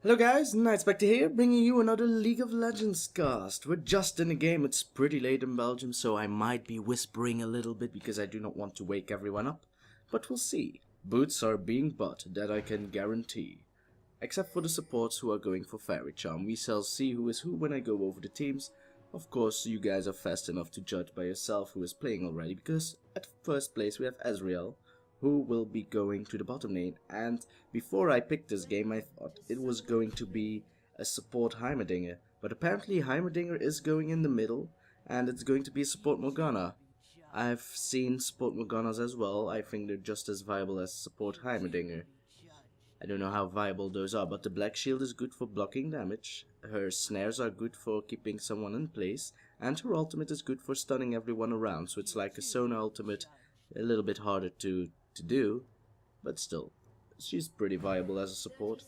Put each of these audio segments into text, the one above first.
Hello guys, Nightspectre here, bringing you another League of Legends cast. We're just in the game, it's pretty late in Belgium, so I might be whispering a little bit because I do not want to wake everyone up. But we'll see. Boots are being bought, that I can guarantee. Except for the supports who are going for Fairy Charm. We shall see who is who when I go over the teams. Of course, you guys are fast enough to judge by yourself who is playing already, because at first place we have Ezreal, who will be going to the bottom lane. And before I picked this game, I thought it was going to be a support Heimerdinger. But apparently Heimerdinger is going in the middle, and it's going to be a support Morgana. I've seen support Morganas as well. I think they're just as viable as support Heimerdinger. I don't know how viable those are, but the Black Shield is good for blocking damage, her snares are good for keeping someone in place, and her ultimate is good for stunning everyone around, so it's like a Sona ultimate, a little bit harder to do, but still, she's pretty viable as a support.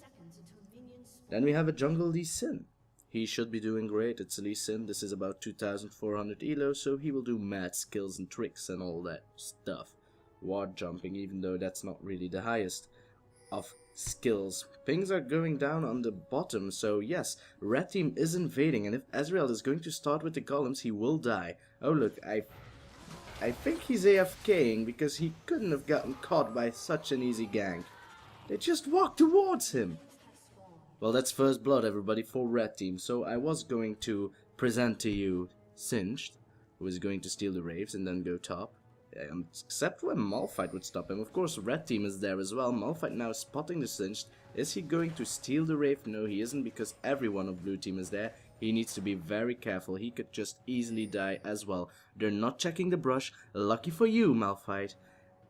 Then we have a jungle Lee Sin. He should be doing great, it's Lee Sin, this is about 2400 elo, so he will do mad skills and tricks and all that stuff. Ward jumping, even though that's not really the highest of skills. Things are going down on the bottom, so yes, red team is invading, and if Ezreal is going to start with the golems, he will die. Oh look, I think he's AFKing because he couldn't have gotten caught by such an easy gank. They just walked towards him. Well, that's first blood, everybody, for red team, so I was going to present to you Singed, who is going to steal the Wraves and then go top. Except when Malphite would stop him. Of course, red team is there as well. Malphite now spotting the Singed. Is he going to steal the Wraith? No, he isn't, because everyone of blue team is there. He needs to be very careful. He could just easily die as well. They're not checking the brush. Lucky for you, Malphite.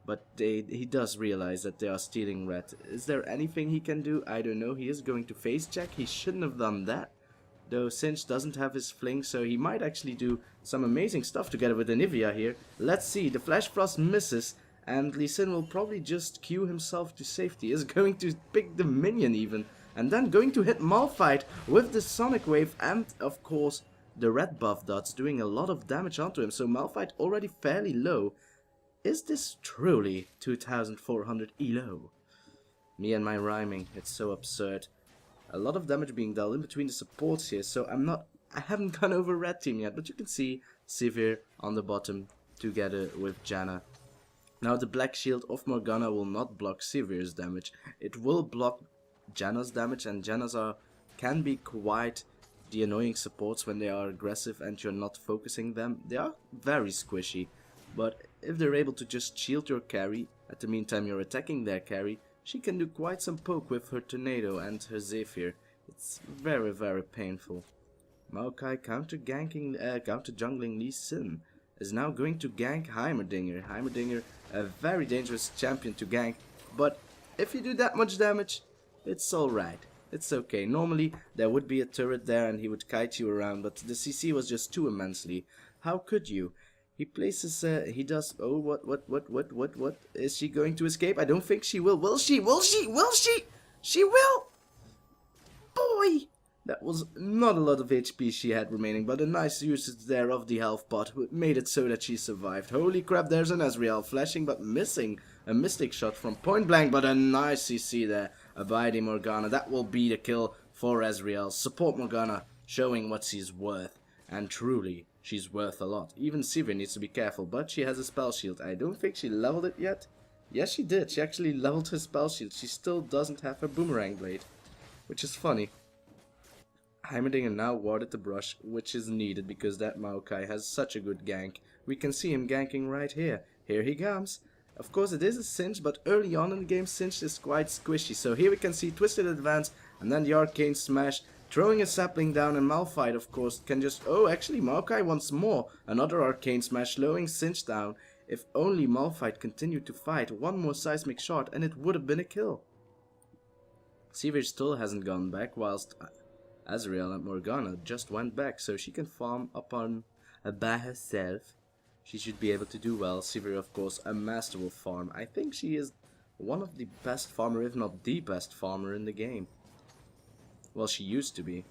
But he does realize that they are stealing red. Is there anything he can do? I don't know. He is going to face check. He shouldn't have done that. Though Singed doesn't have his fling, so he might actually do some amazing stuff together with Anivia here. Let's see, the Flash Frost misses, and Lee Sin will probably just queue himself to safety. Is going to pick the minion even, and then going to hit Malphite with the Sonic Wave, and of course the red buff dots doing a lot of damage onto him, so Malphite already fairly low. Is this truly 2400 elo? Me and my rhyming, it's so absurd. A lot of damage being dealt in between the supports here, so I haven't gone over red team yet, but you can see Sivir on the bottom together with Janna. Now the Black Shield of Morgana will not block Sivir's damage, it will block Janna's damage, and Janna's can be quite the annoying supports when they are aggressive and you're not focusing them. They are very squishy, but if they're able to just shield your carry, at the meantime you're attacking their carry, she can do quite some poke with her Tornado and her Zephyr. It's very, very painful. Maokai counter jungling Lee Sin is now going to gank Heimerdinger. Heimerdinger, a very dangerous champion to gank, but if you do that much damage, it's alright. It's okay. Normally there would be a turret there and he would kite you around, but the CC was just too immensely. How could you? He places, he does, oh, what, is she going to escape? I don't think she will. Will she? She will! Boy! That was not a lot of HP she had remaining, but a nice usage there of the health pot made it so that she survived. Holy crap, there's an Ezreal flashing but missing a Mystic shot from point blank, but a nice CC there by the Morgana. That will be the kill for Ezreal. Support Morgana showing what she's worth, and truly, she's worth a lot. Even Sivir needs to be careful, but she has a spell shield. I don't think she leveled it yet. Yes, she did. She actually leveled her spell shield. She still doesn't have her boomerang blade, which is funny. Heimerdinger now warded the brush, which is needed because that Maokai has such a good gank. We can see him ganking right here. Here he comes. Of course, it is a Singed, but early on in the game, Singed is quite squishy. So here we can see Twisted Advance, and then the Arcane Smash, throwing a sapling down, and Malphite, of course, can just... Oh, actually, Maokai wants more. Another Arcane Smash, slowing Singed down. If only Malphite continued to fight, one more seismic shot, and it would have been a kill. Sivir still hasn't gone back, whilst Ezreal and Morgana just went back, so she can farm upon by herself. She should be able to do well. Sivir, of course, a masterful farm. I think she is one of the best farmer, if not the best farmer in the game. Well, she used to be.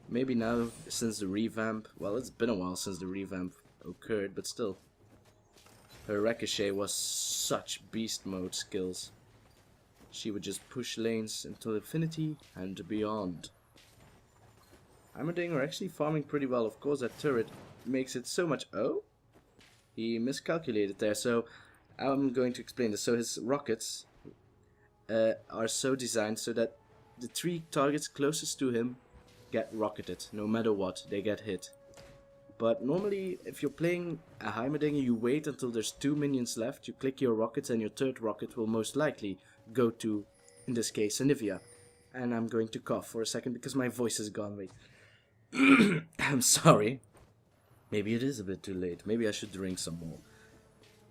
Maybe now, since the revamp. Well, it's been a while since the revamp occurred, but still. Her ricochet was such beast mode skills. She would just push lanes until infinity and beyond. Heimerdinger actually farming pretty well. Of course, that turret makes it so much. Oh, he miscalculated there. So I'm going to explain this. So his rockets are so designed so that the 3 targets closest to him get rocketed. No matter what, they get hit. But normally, if you're playing a Heimerdinger, you wait until there's 2 minions left, you click your rockets, and your 3rd rocket will most likely go to, in this case, Anivia. And I'm going to cough for a second because my voice is gone. Wait. I'm sorry. Maybe it is a bit too late. Maybe I should drink some more.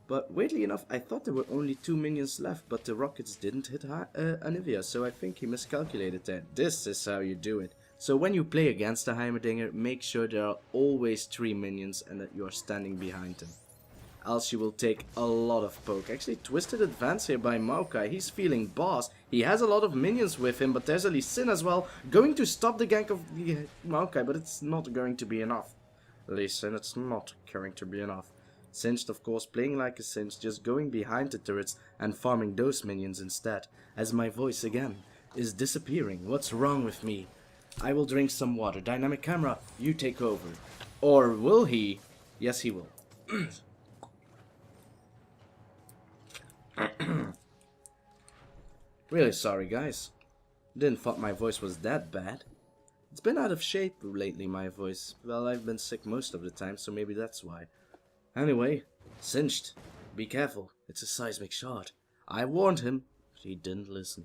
But weirdly enough, I thought there were only 2 minions left, but the rockets didn't hit Anivia, so I think he miscalculated that. This is how you do it. So when you play against a Heimerdinger, make sure there are always 3 minions and that you are standing behind them. Else you will take a lot of poke. Actually, twisted advance here by Maokai. He's feeling boss. He has a lot of minions with him, but there's a Lee Sin as well. Going to stop the gank of the Maokai, but it's not going to be enough. Lee Sin, it's not going to be enough. Singed, of course, playing like a Singed, just going behind the turrets and farming those minions instead. As my voice again is disappearing. What's wrong with me? I will drink some water. Dynamic camera, you take over. Or will he? Yes, he will. Really sorry, guys. Didn't thought my voice was that bad. It's been out of shape lately, my voice. Well, I've been sick most of the time, so maybe that's why. Anyway, Singed. Be careful. It's a seismic shot. I warned him, but he didn't listen.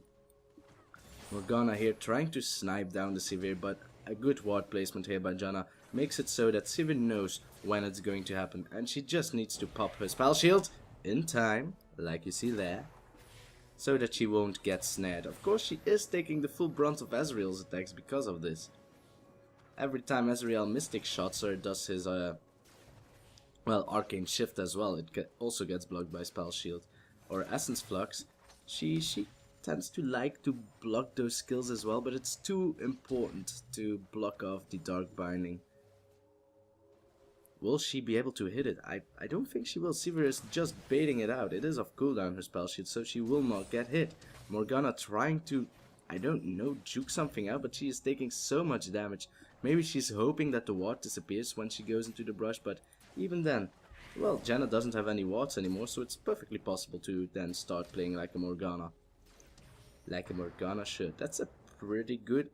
Morgana here trying to snipe down the Sivir, but a good ward placement here by Janna makes it so that Sivir knows when it's going to happen, and she just needs to pop her spell shield in time, like you see there, so that she won't get snared. Of course, she is taking the full brunt of Ezreal's attacks because of this. Every time Ezreal Mystic shots or does his well, Arcane Shift as well, it also gets blocked by spell shield. Or Essence Flux, she tends to like to block those skills as well, but it's too important to block off the Dark Binding. Will she be able to hit it? I don't think she will. Sivir is just baiting it out. It is off cooldown, her spell shield, so she will not get hit. Morgana trying to, I don't know, juke something out, but she is taking so much damage. Maybe she's hoping that the ward disappears when she goes into the brush, but even then, well, Janna doesn't have any wards anymore, so it's perfectly possible to then start playing like a Morgana. Like a Morgana should. That's a pretty good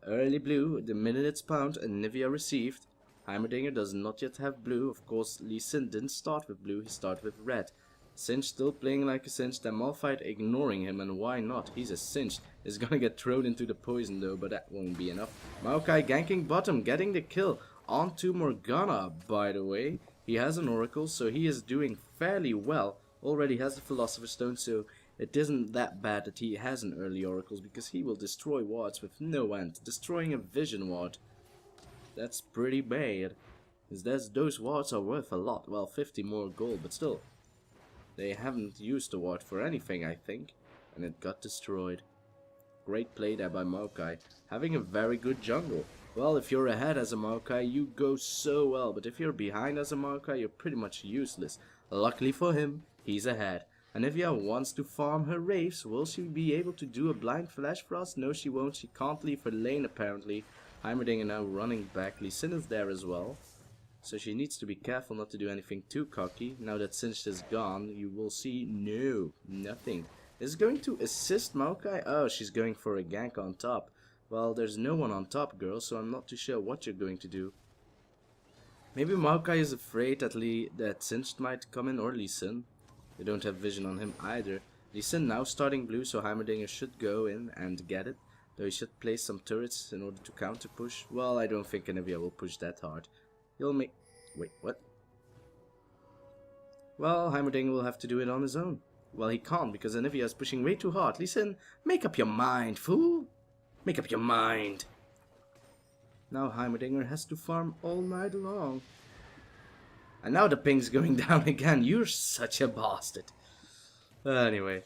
early blue. The minute it's spawned, Anivia received. Heimerdinger does not yet have blue. Of course, Lee Sin didn't start with blue, he started with red. Singed still playing like a Singed, and Malphite ignoring him, and why not? He's a Singed. Is gonna get thrown into the poison though, but that won't be enough. Maokai ganking bottom, getting the kill onto Morgana, by the way. He has an Oracle, so he is doing fairly well. Already has the Philosopher's Stone, so it isn't that bad that he has an early Oracles, because he will destroy wards with no end. Destroying a Vision ward. That's pretty bad. Because those wards are worth a lot. Well, 50 more gold, but still. They haven't used the ward for anything, I think. And it got destroyed. Great play there by Maokai. Having a very good jungle. Well, if you're ahead as a Maokai, you go so well. But if you're behind as a Maokai, you're pretty much useless. Luckily for him, he's ahead. Anivia wants to farm her Wraiths. Will she be able to do a blind flash for us? No, she won't. She can't leave her lane, apparently. Heimerdinger now running back. Lee Sin is there as well. So she needs to be careful not to do anything too cocky. Now that Singed is gone, you will see nothing. Is going to assist Maokai? Oh, she's going for a gank on top. Well, there's no one on top, girl, so I'm not too sure what you're going to do. Maybe Maokai is afraid that Singed might come in, or Lee Sin. They don't have vision on him either. Lee Sin now starting blue, so Heimerdinger should go in and get it. Though he should place some turrets in order to counter push. Well, I don't think Anivia will push that hard. He'll make... Wait, what? Well, Heimerdinger will have to do it on his own. Well, he can't because Anivia is pushing way too hard. Lee Sin, make up your mind, fool! Make up your mind! Now Heimerdinger has to farm all night long. And now the ping's going down again. You're such a bastard. Anyway.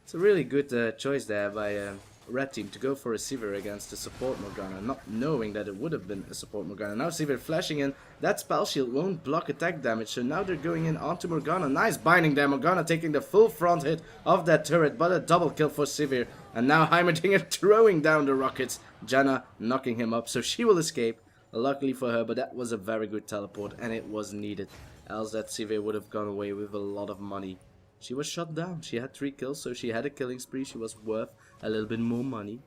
It's a really good choice there by red team to go for a Sivir against a support Morgana, not knowing that it would have been a support Morgana. Now Sivir flashing in, that spell shield won't block attack damage, so now they're going in onto Morgana. Nice binding there, Morgana taking the full front hit of that turret, but a double kill for Sivir. And now Heimerdinger throwing down the rockets, Janna knocking him up, so she will escape. Luckily for her, but that was a very good teleport and it was needed, else that Sivir would have gone away with a lot of money. She was shot down, she had 3 kills, so she had a killing spree, she was worth a little bit more money.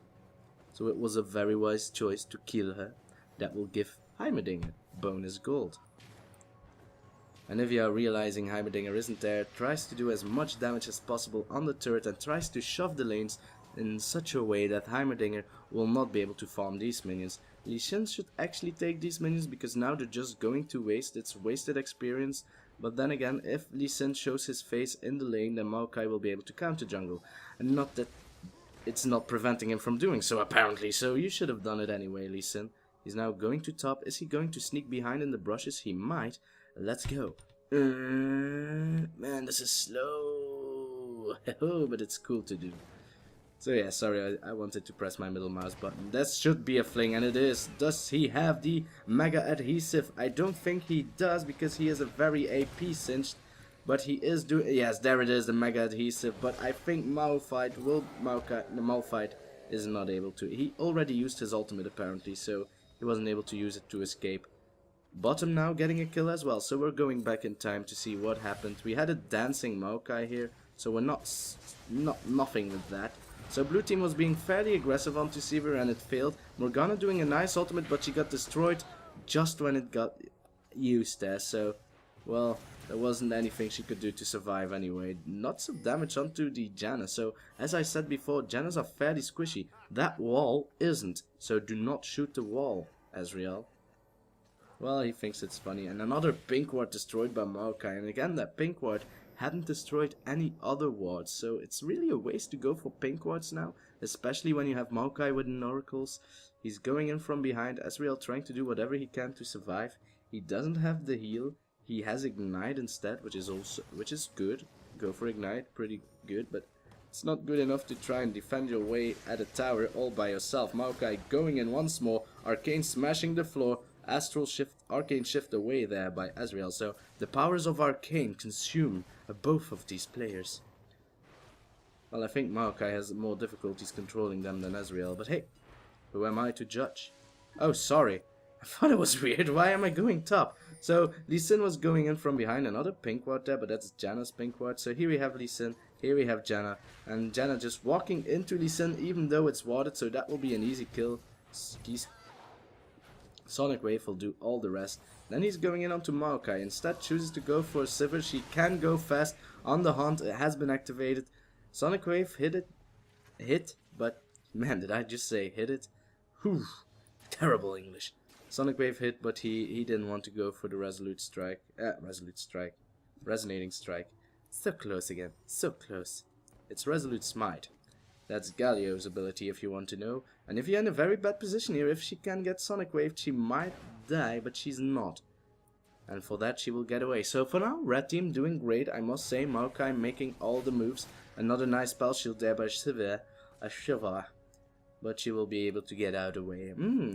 So it was a very wise choice to kill her. That will give Heimerdinger bonus gold. Anivia, realizing Heimerdinger isn't there, tries to do as much damage as possible on the turret and tries to shove the lanes in such a way that Heimerdinger will not be able to farm these minions. Lee Sin should actually take these minions because now they're just going to waste. It's wasted experience. But then again, if Lee Sin shows his face in the lane, then Maokai will be able to counter jungle. And not that it's not preventing him from doing so apparently. So you should have done it anyway, Lee Sin. He's now going to top. Is he going to sneak behind in the brushes? He might. Let's go. Man, this is slow. But it's cool to do. So yeah, sorry, I wanted to press my middle mouse button. That should be a fling, and it is. Does he have the mega adhesive? I don't think he does, because he is a very AP cinched. But he is doing... Yes, there it is, the mega adhesive. But I think Malphite will... Malphite is not able to. He already used his ultimate, apparently, so he wasn't able to use it to escape. Bottom now getting a kill as well, so we're going back in time to see what happened. We had a dancing Maokai here, so we're not nothing with that. So blue team was being fairly aggressive onto Sivir and it failed. Morgana doing a nice ultimate, but she got destroyed just when it got used there. So, well, there wasn't anything she could do to survive anyway. Lots of damage onto the Janna. So, as I said before, Jannas are fairly squishy. That wall isn't. So do not shoot the wall, Ezreal. Well, he thinks it's funny. And another pink ward destroyed by Maokai. And again, that pink ward hadn't destroyed any other wards, so it's really a waste to go for pink wards now, especially when you have Maokai with oracles. He's going in from behind, Ezreal trying to do whatever he can to survive. He doesn't have the heal, he has ignite instead, which is good. Go for ignite, pretty good, but it's not good enough to try and defend your way at a tower all by yourself. Maokai going in once more, Arcane smashing the floor. Astral shift, Arcane shift away there by Ezreal. So the powers of Arcane consume both of these players. Well, I think Maokai has more difficulties controlling them than Ezreal, but hey, who am I to judge? Oh, sorry. I thought it was weird. Why am I going top? So Lee Sin was going in from behind, another pink ward there, but that's Janna's pink ward. So here we have Lee Sin, here we have Janna, and Janna just walking into Lee Sin even though it's warded, so that will be an easy kill. Sonic Wave will do all the rest. Then he's going in onto Maokai. Instead chooses to go for Sivir. She can go fast on the hunt. It has been activated. Sonic Wave hit, but man, did I just say hit it? Whew, terrible English. Sonic Wave hit, but he didn't want to go for the resonating strike. So close again, so close. It's Resolute Smite. That's Galio's ability if you want to know. And if you're in a very bad position here, if she can get Sonic Wave, she might die, but she's not. And for that she will get away. So for now, red team doing great, I must say. Maokai making all the moves. Another nice spell shield there by Sivir. A Shiva. But she will be able to get out of the way.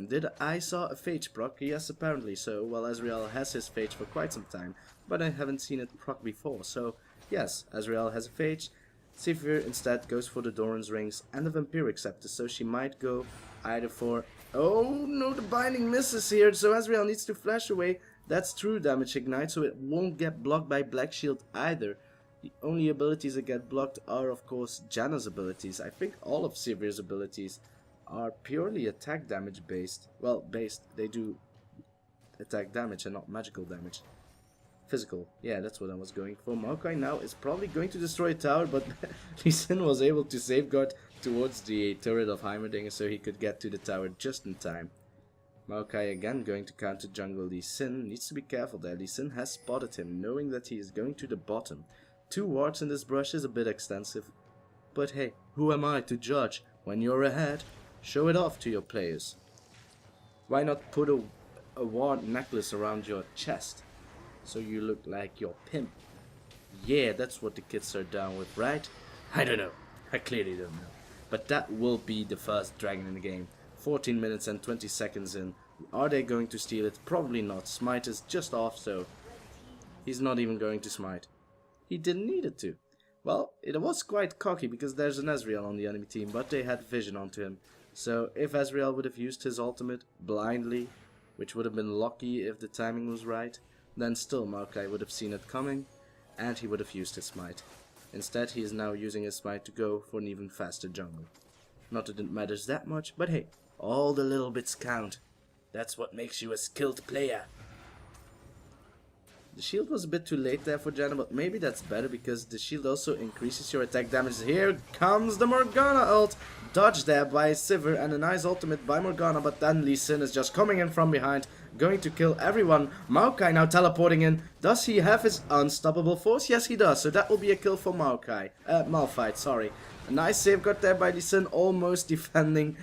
Did I saw a Phage proc? Yes, apparently so. Well, Ezreal has his Phage for quite some time, but I haven't seen it proc before. So yes, Ezreal has a Phage. Sivir instead goes for the Doran's Rings and the Vampiric Scepter, so she might go either for... Oh no, the binding misses here, so Ezreal needs to flash away. That's true damage ignite, so it won't get blocked by Black Shield either. The only abilities that get blocked are of course Janna's abilities. I think all of Sivir's abilities are purely attack damage based. Well, based, they do attack damage and not magical damage. Physical, yeah, that's what I was going for. Maokai now is probably going to destroy a tower, but Lee Sin was able to safeguard towards the turret of Heimerdinger so he could get to the tower just in time. Maokai again going to counter jungle. Lee Sin needs to be careful there. Lee Sin has spotted him, knowing that he is going to the bottom. 2 wards in this brush is a bit extensive. But hey, who am I to judge? When you're ahead, show it off to your players. Why not put a ward necklace around your chest? So you look like your pimp. Yeah, that's what the kids are down with, right? I don't know. I clearly don't know. But that will be the first dragon in the game. 14 minutes and 20 seconds in. Are they going to steal it? Probably not. Smite is just off, so he's not even going to smite. He didn't need it to. Well, it was quite cocky because there's an Ezreal on the enemy team, but they had vision onto him. So if Ezreal would have used his ultimate blindly, which would have been lucky if the timing was right, then still Maokai would have seen it coming, and he would have used his smite. Instead, he is now using his smite to go for an even faster jungle. Not that it matters that much, but hey, all the little bits count. That's what makes you a skilled player. The shield was a bit too late there for Janna, but maybe that's better because the shield also increases your attack damage. Here comes the Morgana ult. Dodged there by Sivir and a nice ultimate by Morgana, but then Lee Sin is just coming in from behind, going to kill everyone. Maokai now teleporting in. Does he have his unstoppable force? Yes, he does. So that will be a kill for Maokai. Malphite, sorry. A nice safeguard there by Lee Sin, almost defending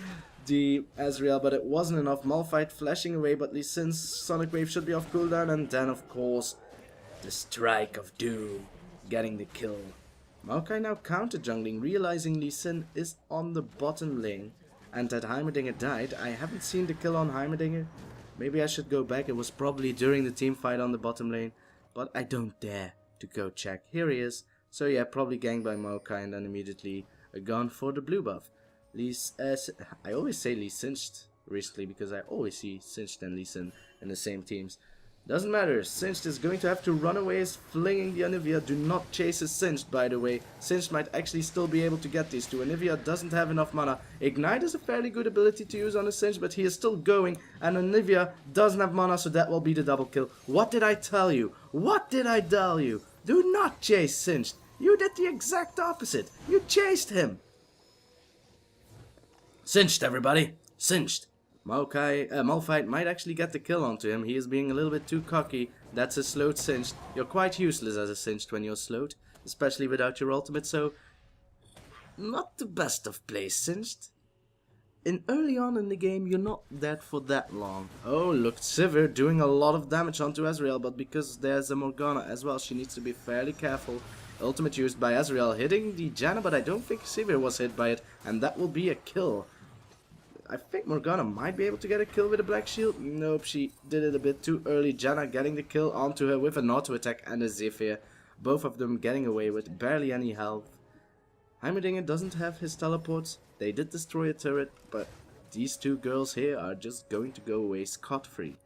the Ezreal, but it wasn't enough. Malphite flashing away, but Lee Sin's Sonic Wave should be off cooldown, and then of course the Strike of Doom getting the kill. Maokai now counter jungling, realizing Lee Sin is on the bottom lane and that Heimerdinger died. I haven't seen the kill on Heimerdinger. Maybe I should go back. It was probably during the team fight on the bottom lane, but I don't dare to go check. Here he is. So yeah, probably ganged by Maokai and then immediately gone for the blue buff. I always say Lee Singed recently because I always see Singed and Lee Sin in the same teams. Doesn't matter, Singed is going to have to run away, is flinging the Anivia. Do not chase a Singed, by the way. Singed might actually still be able to get these two. Anivia doesn't have enough mana. Ignite is a fairly good ability to use on a Singed, but he is still going. And Anivia doesn't have mana, so that will be the double kill. What did I tell you? What did I tell you? Do not chase Singed. You did the exact opposite. You chased him. Singed, everybody. Singed. Malphite might actually get the kill onto him. He is being a little bit too cocky. That's a slowed Singed. You're quite useless as a Singed when you're slowed, especially without your ultimate, so not the best of plays, Singed. Early on in the game, you're not dead for that long. Oh, look, Sivir doing a lot of damage onto Ezreal, but because there's a Morgana as well, she needs to be fairly careful. Ultimate used by Ezreal, hitting the Janna, but I don't think Sivir was hit by it, and that will be a kill. I think Morgana might be able to get a kill with a black shield. Nope, she did it a bit too early. Janna getting the kill onto her with an auto attack and a Zephyr. Both of them getting away with barely any health. Heimerdinger doesn't have his teleports. They did destroy a turret, but these two girls here are just going to go away scot-free.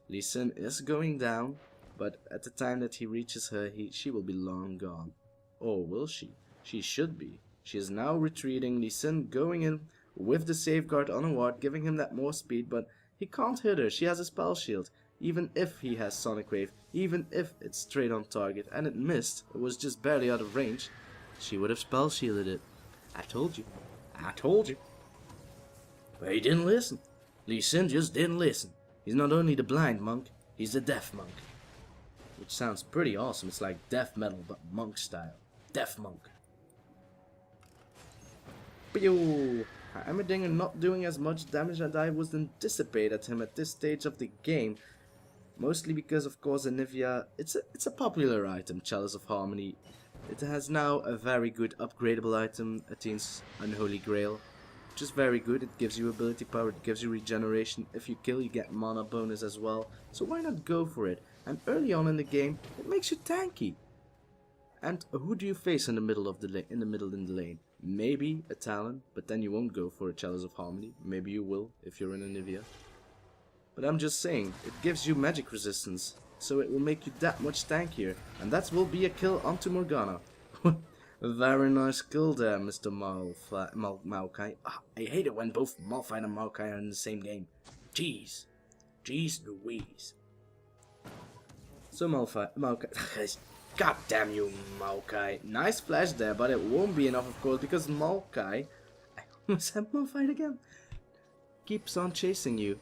Lee Sin is going down, but at the time that he reaches her, she will be long gone. Or will she? She should be. She is now retreating. Lee Sin going in with the safeguard on a ward, giving him that more speed, but he can't hit her. She has a spell shield. Even if he has Sonic Wave, even if it's straight on target, and it missed, it was just barely out of range, she would have spell shielded it. I told you. I told you. But he didn't listen. Lee Sin just didn't listen. He's not only the blind monk, he's the deaf monk. Which sounds pretty awesome. It's like death metal, but monk style. Deaf monk. Pew! Heimerdinger not doing as much damage as I was anticipated at him at this stage of the game. Mostly because, of course, Anivia, it's a popular item, Chalice of Harmony. It has now a very good upgradable item, Athene's Unholy Grail. Which is very good. It gives you ability power, it gives you regeneration. If you kill, you get mana bonus as well. So why not go for it? And early on in the game, it makes you tanky. And who do you face in the middle of the lane? Maybe a Talon, but then you won't go for a Chalice of Harmony. Maybe you will, if you're in Anivia. But I'm just saying, it gives you magic resistance, so it will make you that much tankier. And that will be a kill onto Morgana. Very nice kill there, Mr. Maokai. I hate it when both Malphite and Maokai are in the same game. Jeez. Jeez Louise. So Maokai... God damn you, Maokai. Nice flash there, but it won't be enough, of course, because Maokai... I almost said Malphite again. Keeps on chasing you,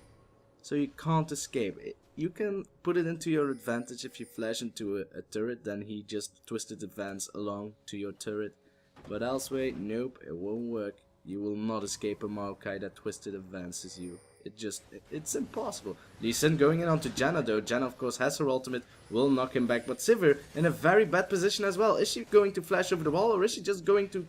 so you can't escape. You can put it into your advantage if you flash into a turret, then he just twisted advance along to your turret. But elsewhere, nope, it won't work. You will not escape a Maokai that twisted advances you. It's impossible. Lee Sin going in onto Janna though. Janna of course has her ultimate, will knock him back. But Sivir in a very bad position as well. Is she going to flash over the wall or is she just going to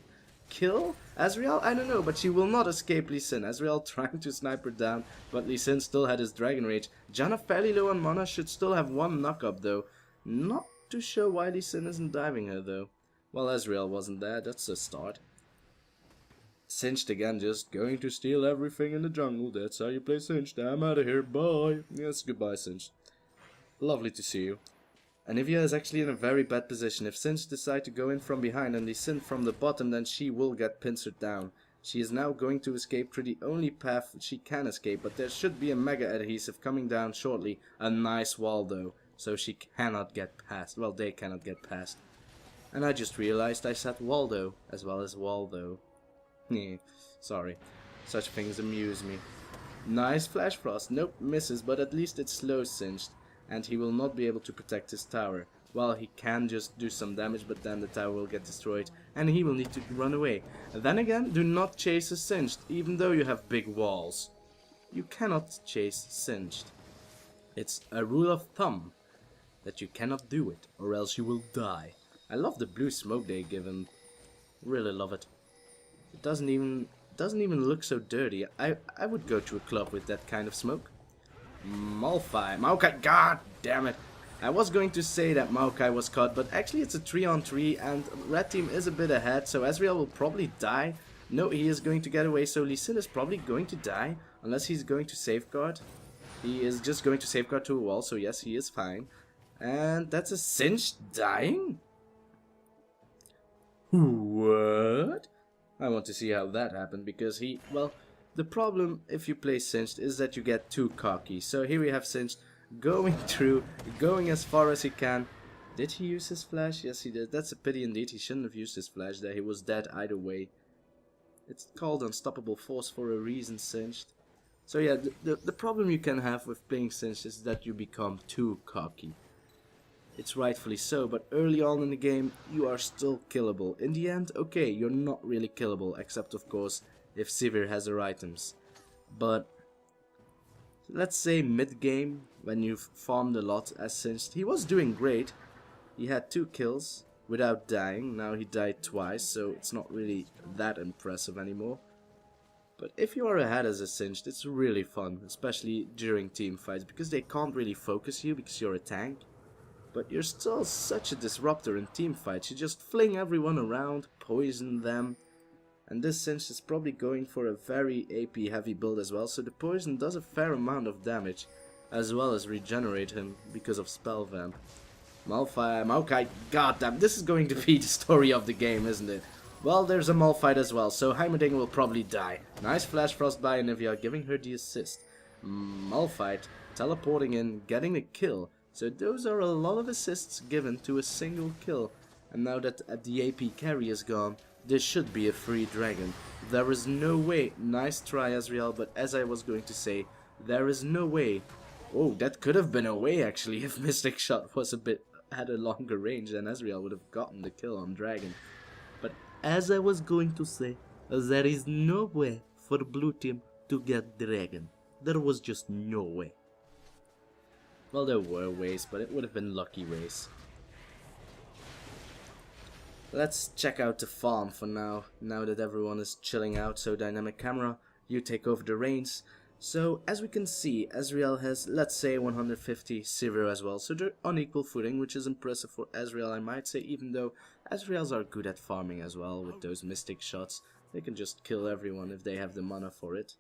kill Ezreal? I don't know, but she will not escape Lee Sin. Ezreal trying to snipe her down, but Lee Sin still had his Dragon Rage. Janna fairly low on mana, should still have one knock-up though. Not too sure why Lee Sin isn't diving her though. Well, Ezreal wasn't there, that's a start. Singed again, just going to steal everything in the jungle. That's how you play Singed. I'm out of here, bye. Yes, goodbye Singed. Lovely to see you. Anivia is actually in a very bad position. If Singed decide to go in from behind and Lee Sin from the bottom, then she will get pincered down. She is now going to escape through the only path she can escape, but there should be a mega adhesive coming down shortly. A nice wall though, so she cannot get past. Well, they cannot get past. And I just realized I said Waldo as well as Waldo. Sorry, such things amuse me. Nice Flash Frost. Nope, misses, but at least it slows Singed. And he will not be able to protect his tower. Well, he can just do some damage, but then the tower will get destroyed and he will need to run away. Then again, do not chase a Singed, even though you have big walls. You cannot chase Singed. It's a rule of thumb that you cannot do it, or else you will die. I love the blue smoke they give him. Really love it. It doesn't even look so dirty. I would go to a club with that kind of smoke. Malphite. Maokai. God damn it. I was going to say that Maokai was caught, but actually it's a 3-on-3 and red team is a bit ahead, so Ezreal will probably die. No, he is going to get away, so Lee Sin is probably going to die, unless he's going to safeguard. He is just going to safeguard to a wall, so yes, he is fine. And that's a Singed dying? What? I want to see how that happened, because he, well, the problem if you play Singed is that you get too cocky. So here we have Singed going through, going as far as he can. Did he use his flash? Yes, he did. That's a pity indeed. He shouldn't have used his flash there. He was dead either way. It's called Unstoppable Force for a reason, Singed. So yeah, the problem you can have with playing Singed is that you become too cocky. It's rightfully so, but early on in the game, you are still killable. In the end, okay, you're not really killable, except of course, if Sivir has her items. But, let's say mid-game, when you've farmed a lot as Singed, he was doing great. He had 2 kills without dying, now he died twice, so it's not really that impressive anymore. But if you are ahead as a Singed, it's really fun, especially during team fights, because they can't really focus you because you're a tank. But you're still such a disruptor in team fights. You just fling everyone around, poison them. And this Singed is probably going for a very AP heavy build as well. So the poison does a fair amount of damage. As well as regenerate him because of spell vamp. Malphite, Maokai, goddamn, this is going to be the story of the game, isn't it? Well, there's a Malphite as well, so Heimerdinger will probably die. Nice Flash Frost by Anivia, giving her the assist. Malphite teleporting in, getting a kill. So those are a lot of assists given to a single kill. And now that the AP carry is gone, this should be a free dragon. There is no way. Nice try, Ezreal, but as I was going to say, there is no way. Oh, that could have been a way actually if Mystic Shot was had a longer range, then Ezreal would have gotten the kill on Dragon. But as I was going to say, there is no way for blue team to get Dragon. There was just no way. Well, there were ways, but it would have been lucky ways. Let's check out the farm for now that everyone is chilling out. So Dynamic Camera, you take over the reins. So as we can see, Ezreal has, let's say, 150, Sivir as well. So they're on equal footing, which is impressive for Ezreal, I might say, even though Ezreals are good at farming as well with those Mystic Shots. They can just kill everyone if they have the mana for it.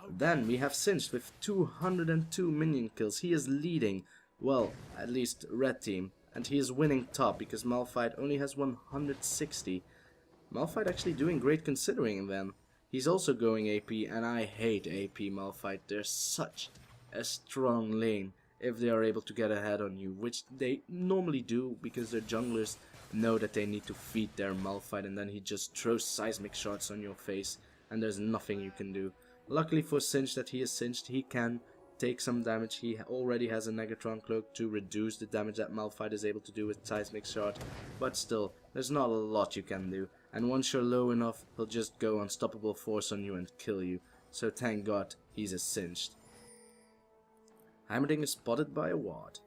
Then we have Singed with 202 minion kills. He is leading, well, at least red team. And he is winning top because Malphite only has 160. Malphite actually doing great considering then. He's also going AP and I hate AP Malphite. They're such a strong lane if they are able to get ahead on you. Which they normally do because their junglers know that they need to feed their Malphite. And then he just throws seismic shots on your face. And there's nothing you can do. Luckily for Singed that he is Singed, he can take some damage. He already has a Negatron Cloak to reduce the damage that Malphite is able to do with Seismic Shot. But still, there's not a lot you can do. And once you're low enough, he'll just go Unstoppable Force on you and kill you. So thank God, he's a Singed. Heimerdinger is spotted by a ward.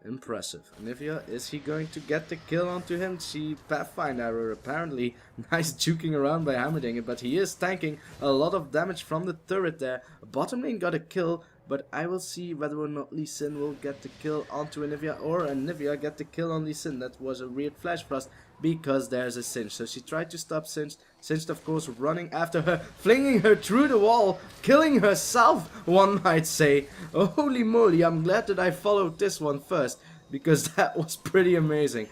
Impressive. Anivia, is he going to get the kill onto him? She Pathfinder error, apparently. Nice juking around by Heimerdinger, but he is tanking a lot of damage from the turret there. Bottom lane got a kill, but I will see whether or not Lee Sin will get the kill onto Anivia, or Anivia get the kill on Lee Sin. That was a weird flash for us, because there's a Singed. So she tried to stop Singed. Singed, of course, running after her, flinging her through the wall, killing herself, one might say. Oh, holy moly, I'm glad that I followed this one first, because that was pretty amazing.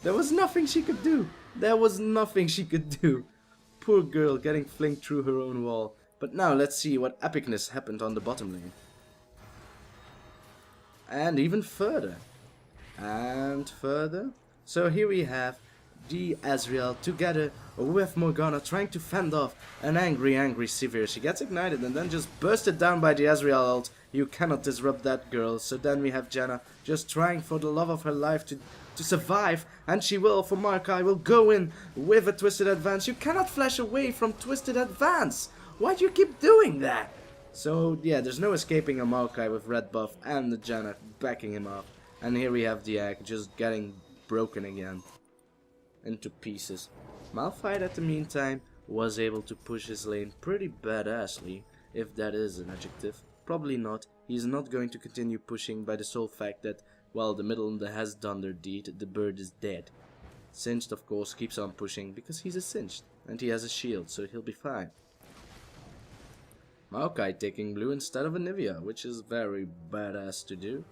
There was nothing she could do. There was nothing she could do. Poor girl getting flinged through her own wall. But now let's see what epicness happened on the bottom lane. And even further. And further. So here we have the Ezreal together with Morgana trying to fend off an angry Sivir. She gets ignited and then just bursted down by the Ezreal ult. You cannot disrupt that girl. So then we have Janna just trying for the love of her life to survive, and she will. For Maokai will go in with a twisted advance. You cannot flash away from twisted advance. Why do you keep doing that? So yeah, there's no escaping a Maokai with red buff and the Janna backing him up. And here we have the egg just getting broken again into pieces. Malphite at the meantime was able to push his lane pretty badassly, if that is an adjective. Probably not. He's not going to continue pushing by the sole fact that, well, the middle has done their deed, the bird is dead. Singed, of course, keeps on pushing because he's a Singed and he has a shield, so he'll be fine. Maokai taking blue instead of Anivia, which is very badass to do.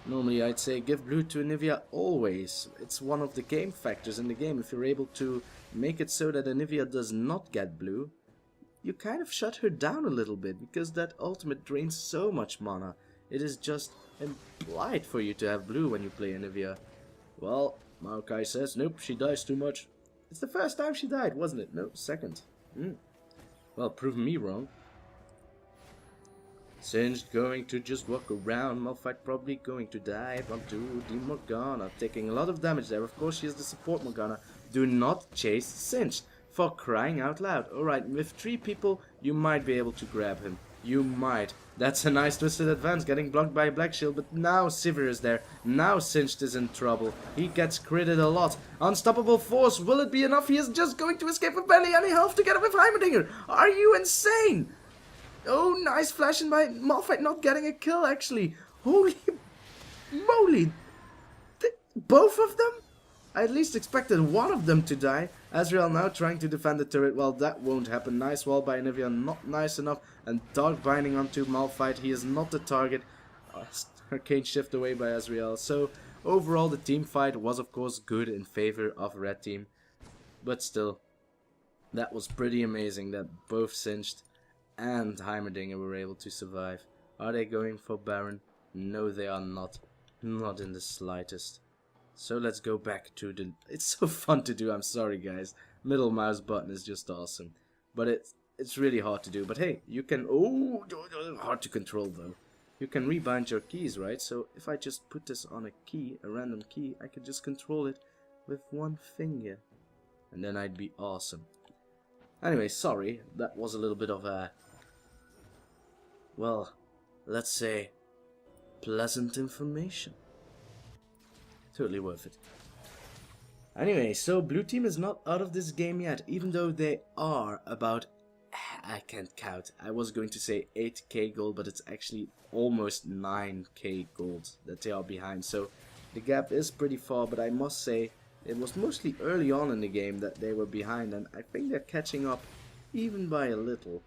Normally I'd say give blue to Anivia always. It's one of the game factors in the game. If you're able to make it so that Anivia does not get blue, you kind of shut her down a little bit, because that ultimate drains so much mana. It is just implied for you to have blue when you play Anivia. Well, Maokai says, nope, she dies too much. It's the first time she died, wasn't it? No, second. Well, prove me wrong. Singed going to just walk around. Malphite probably going to dive onto the Morgana, taking a lot of damage there. Of course, she is the support Morgana. Do not chase Singed, for crying out loud. Alright, with 3 people, you might be able to grab him. You might. That's a nice twisted advance, getting blocked by a black shield, but now Sivir is there. Now Singed is in trouble. He gets critted a lot. Unstoppable force, will it be enough? He is just going to escape with barely any health together with Heimerdinger. Are you insane? Oh, nice flashing by Malphite, not getting a kill actually. Holy moly. Both of them? I at least expected one of them to die. Ezreal now trying to defend the turret. Well, that won't happen. Nice wall by Anivia, not nice enough. And dark binding onto Malphite. He is not the target. Arcane shift away by Ezreal. So overall the team fight was of course good in favor of red team. But still, that was pretty amazing that both Singed and Heimerdinger were able to survive. Are they going for Baron? No, they are not. Not in the slightest. So let's go back to the... It's so fun to do, I'm sorry guys. Middle mouse button is just awesome. But it's really hard to do. But hey, you can... Oh, hard to control though. You can rebind your keys, right? So if I just put this on a key, a random key, I could just control it with one finger. And then I'd be awesome. Anyway, sorry, that was a little bit of a... well, let's say, pleasant information. Totally worth it. Anyway, so blue team is not out of this game yet, even though they are about, I can't count, I was going to say 8k gold, but it's actually almost 9k gold that they are behind, so the gap is pretty far, but I must say, it was mostly early on in the game that they were behind, and I think they're catching up, even by a little.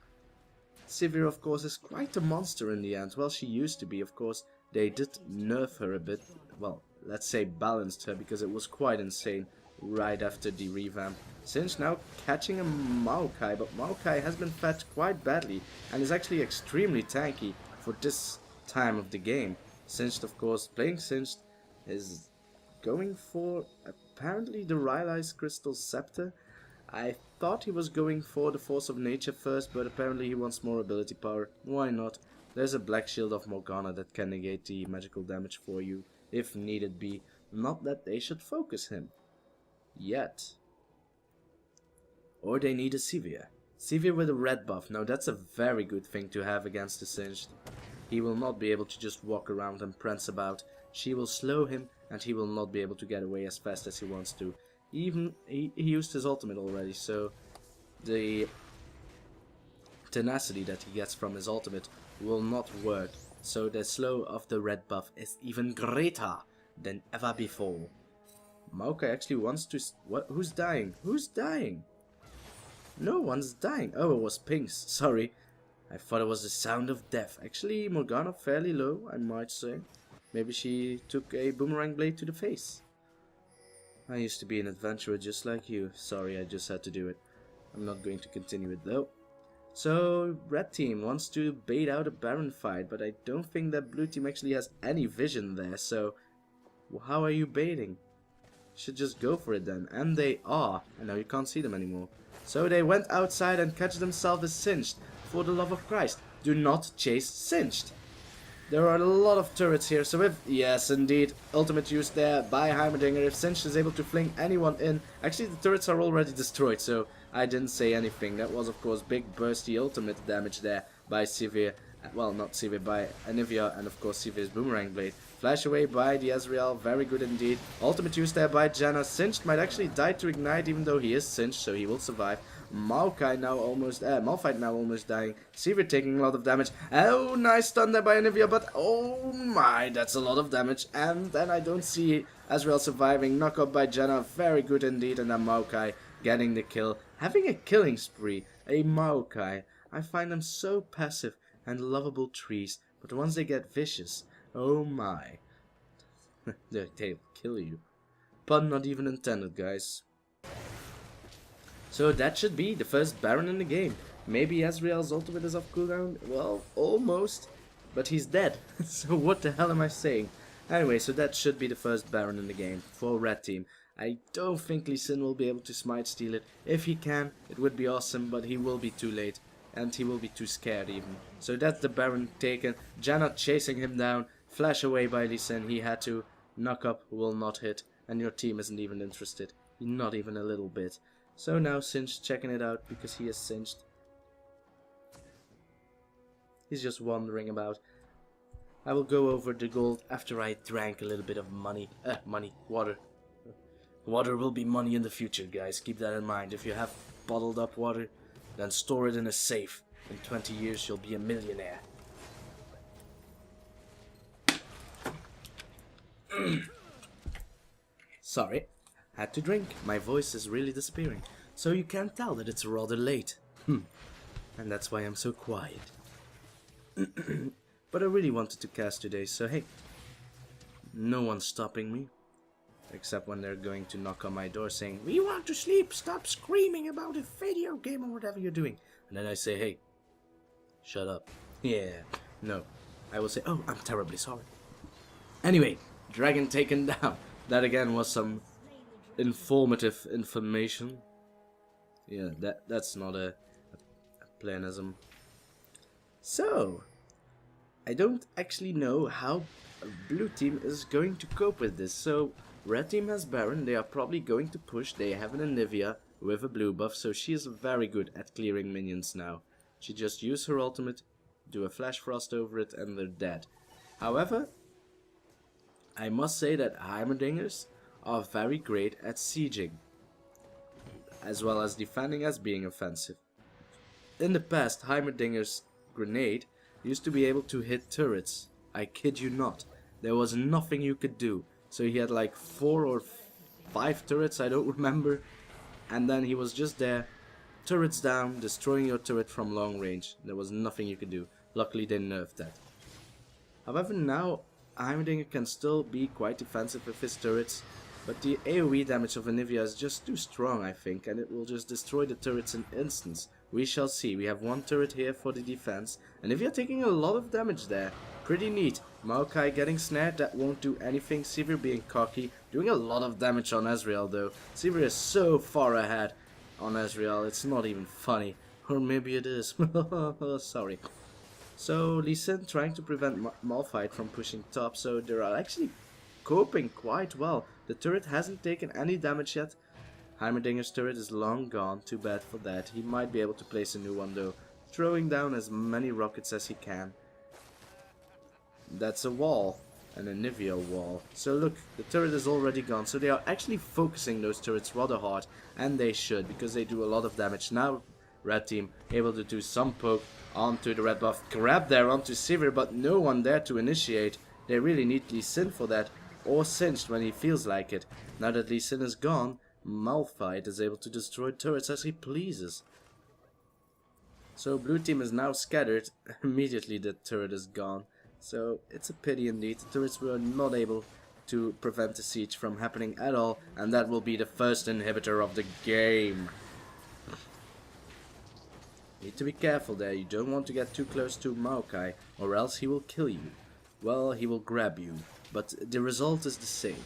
Sivir, of course, is quite a monster in the end. Well, she used to be, of course. They did nerf her a bit. Well, let's say balanced her, because it was quite insane right after the revamp. Singed now catching a Maokai, but Maokai has been fed quite badly and is actually extremely tanky for this time of the game. Singed, of course, playing Singed is going for apparently the Rylai's Crystal Scepter. I thought he was going for the Force of Nature first, but apparently he wants more ability power. Why not? There's a Black Shield of Morgana that can negate the magical damage for you, if needed be. Not that they should focus him. Yet. Or they need a Sivir. Sivir with a red buff. Now that's a very good thing to have against the Singed. He will not be able to just walk around and prance about. she will slow him and he will not be able to get away as fast as he wants to. Even he used his ultimate already, so the tenacity that he gets from his ultimate will not work. So the slow of the red buff is even greater than ever before. Maokai actually wants to... What? Who's dying? Who's dying? No one's dying. Oh, it was Pinks. Sorry. I thought it was the sound of death. Actually, Morgana fairly low, I might say. Maybe she took a boomerang blade to the face. I used to be an adventurer just like you. Sorry, I just had to do it. I'm not going to continue it though. So, red team wants to bait out a Baron fight, but I don't think that blue team actually has any vision there, so... How are you baiting? Should just go for it then. And they are. And now you can't see them anymore. So they went outside and catch themselves as Singed. For the love of Christ, do not chase Singed. There are a lot of turrets here, so if... Yes, indeed. Ultimate used there by Heimerdinger. If Singed is able to fling anyone in... Actually, the turrets are already destroyed, so I didn't say anything. That was, of course, big bursty ultimate damage there by Sivir. Well, not Sivir, by Anivia, and of course Sivir's boomerang blade. Flash away by the Ezreal, very good indeed. Ultimate used there by Janna. Singed might actually die to ignite, even though he is Singed, so he will survive. Maokai now almost, Malphite now almost dying. Sivir taking a lot of damage. Oh, nice stun there by Anivia, but oh my, that's a lot of damage. And then I don't see Ezreal surviving. Knock up by Janna, very good indeed, and then Maokai getting the kill. Having a killing spree, a Maokai. I find them so passive and lovable trees, but once they get vicious, oh my. They'll kill you. Pun not even intended, guys. So that should be the first Baron in the game. Maybe Ezreal's ultimate is off cooldown? Well, almost. But he's dead. So what the hell am I saying? Anyway, so that should be the first Baron in the game for red team. I don't think Lee Sin will be able to smite steal it. If he can, it would be awesome, but he will be too late. And he will be too scared even. So that's the Baron taken. Janna chasing him down. Flash away by Lee Sin. He had to. Knock up will not hit. And your team isn't even interested. Not even a little bit. So now Singed checking it out because he is Singed. He's just wandering about. I will go over the gold after I drank a little bit of water. Water will be money in the future, guys. Keep that in mind. If you have bottled up water, then store it in a safe. In 20 years, you'll be a millionaire. Sorry, had to drink. My voice is really disappearing. So you can tell that it's rather late. And that's why I'm so quiet. But I really wanted to cast today, so hey. No one's stopping me. Except when they're going to knock on my door saying, "We want to sleep, stop screaming about a video game," or whatever you're doing. And then I say, "Hey, shut up." Yeah, no. I will say, "Oh, I'm terribly sorry." Anyway, dragon taken down. That again was some informative information. Yeah, that's not a planism. So, I don't actually know how blue team is going to cope with this. So, red team has Baron, they are probably going to push. They have an Anivia with a blue buff, so she is very good at clearing minions now. She just used her ultimate, do a flash frost over it, and they're dead. However, I must say that Heimerdingers are very great at sieging, as well as defending as being offensive. In the past, Heimerdinger's grenade used to be able to hit turrets. I kid you not. There was nothing you could do. So he had like 4 or 5 turrets, I don't remember. And then he was just there, turrets down, destroying your turret from long range. There was nothing you could do. Luckily they nerfed that. However, now Heimerdinger can still be quite defensive with his turrets. But the AoE damage of Anivia is just too strong, I think. And it will just destroy the turrets in instants. We shall see. We have 1 turret here for the defense. Anivia taking a lot of damage there. Pretty neat. Maokai getting snared, that won't do anything. Sivir being cocky, doing a lot of damage on Ezreal though. Sivir is so far ahead on Ezreal, it's not even funny. Or maybe it is. Sorry. So Lee Sin trying to prevent Malphite from pushing top, so they are actually coping quite well. The turret hasn't taken any damage yet. Heimerdinger's turret is long gone, too bad for that. He might be able to place a new one though, throwing down as many rockets as he can. That's a wall. an Anivia wall. So look, the turret is already gone. So they are actually focusing those turrets rather hard. And they should, because they do a lot of damage. Now, red team able to do some poke onto the red buff. Grab there onto Sivir, but no one there to initiate. They really need Lee Sin for that. Or Singed when he feels like it. Now that Lee Sin is gone, Malphite is able to destroy turrets as he pleases. So blue team is now scattered. Immediately the turret is gone. So it's a pity indeed. The turrets were not able to prevent the siege from happening at all. And that will be the first inhibitor of the game. Need to be careful there. You don't want to get too close to Maokai, or else he will kill you. Well, he will grab you. But the result is the same.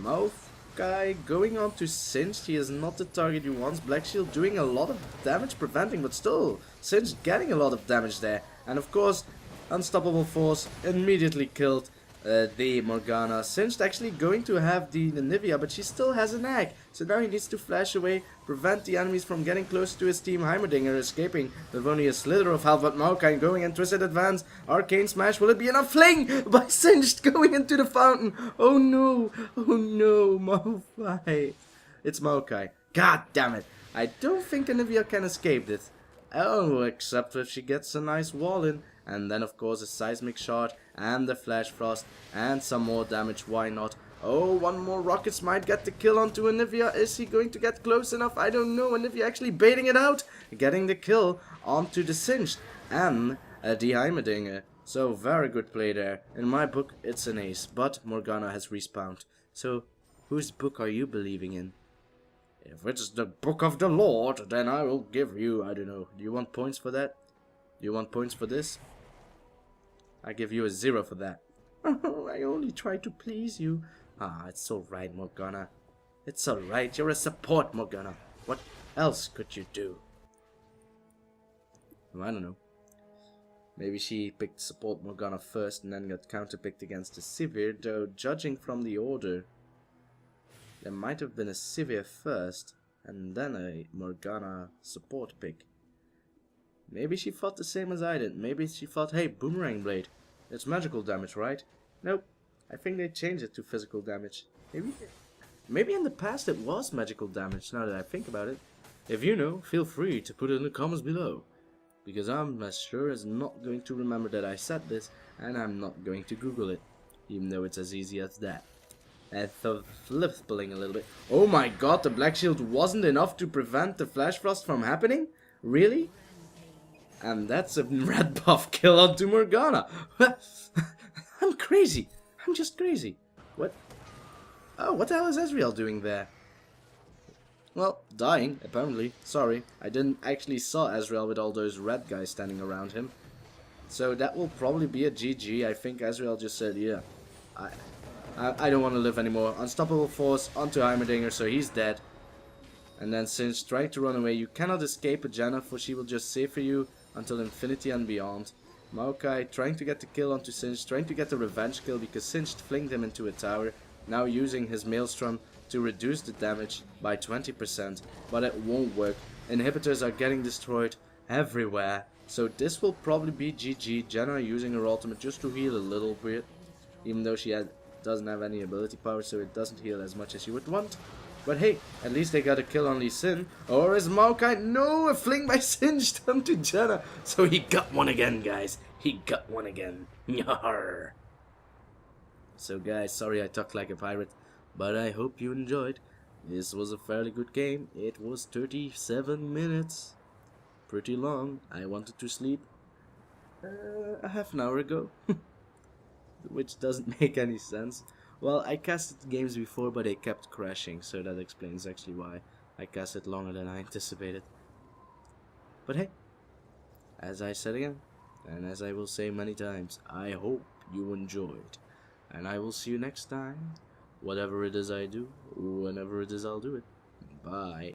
Maokai going on to Singed. He is not the target he wants. Black Shield doing a lot of damage preventing, but still Singed getting a lot of damage there. And of course, Unstoppable Force immediately killed the Morgana. Singed actually going to have the Anivia, but she still has an egg. So now he needs to flash away, prevent the enemies from getting close to his team. Heimerdinger escaping with only a slither of health, but Maokai going in Twisted Advance. Arcane Smash, will it be enough? Fling by Singed going into the fountain. Oh no, Malphite. It's Maokai. God damn it. I don't think Anivia can escape this. Oh, except if she gets a nice wall in. And then of course a Seismic Shard and the Flash Frost and some more damage, why not? Oh, one more Rockets might get the kill onto Anivia. Is he going to get close enough? I don't know. Anivia actually baiting it out. Getting the kill onto the Singed and the Heimerdinger. So very good play there. In my book it's an ace, but Morgana has respawned. So whose book are you believing in? If it's the book of the Lord, then I will give you, I don't know. Do you want points for that? Do you want points for this? I give you a 0 for that. Oh, I only try to please you. Ah, it's alright, Morgana. It's alright. You're a support, Morgana. What else could you do? Well, I don't know. Maybe she picked support Morgana first and then got counterpicked against a Sivir, though judging from the order, there might have been a Sivir first and then a Morgana support pick. Maybe she thought the same as I did. Maybe she thought, hey, Boomerang Blade. It's magical damage, right? Nope. I think they changed it to physical damage. Maybe in the past it was magical damage, now that I think about it. If you know, feel free to put it in the comments below. Because I'm as sure as not going to remember that I said this, and I'm not going to Google it. Even though it's as easy as that. Flipping a little bit. Oh my god, the Black Shield wasn't enough to prevent the Flash Frost from happening? Really? And that's a red buff kill onto Morgana. I'm crazy. I'm just crazy. What? Oh, what the hell is Ezreal doing there? Well, dying, apparently. Sorry, I didn't actually saw Ezreal with all those red guys standing around him. So that will probably be a GG. I think Ezreal just said, yeah, I don't want to live anymore. Unstoppable Force onto Heimerdinger, so he's dead. And then since trying to run away, you cannot escape a Janna, for she will just save for you until infinity and beyond. Maokai trying to get the kill onto Singed, trying to get the revenge kill because Singed flinged him into a tower. Now using his Maelstrom to reduce the damage by 20%, but it won't work. Inhibitors are getting destroyed everywhere. So this will probably be GG. Janna using her ultimate just to heal a little bit, even though she doesn't have any ability power, so it doesn't heal as much as you would want. But hey, at least they got a kill on Lee Sin. Or is Maokai? No, a fling by Singed onto Janna. So he got one again, guys. He got one again. Yarr. So guys, sorry I talked like a pirate, but I hope you enjoyed. This was a fairly good game. It was 37 minutes. Pretty long. I wanted to sleep a half an hour ago. Which doesn't make any sense. Well, I casted games before, but they kept crashing, so that explains actually why I casted longer than I anticipated. But hey, as I said again, and as I will say many times, I hope you enjoyed. And I will see you next time, whatever it is I do, whenever it is I'll do it. Bye.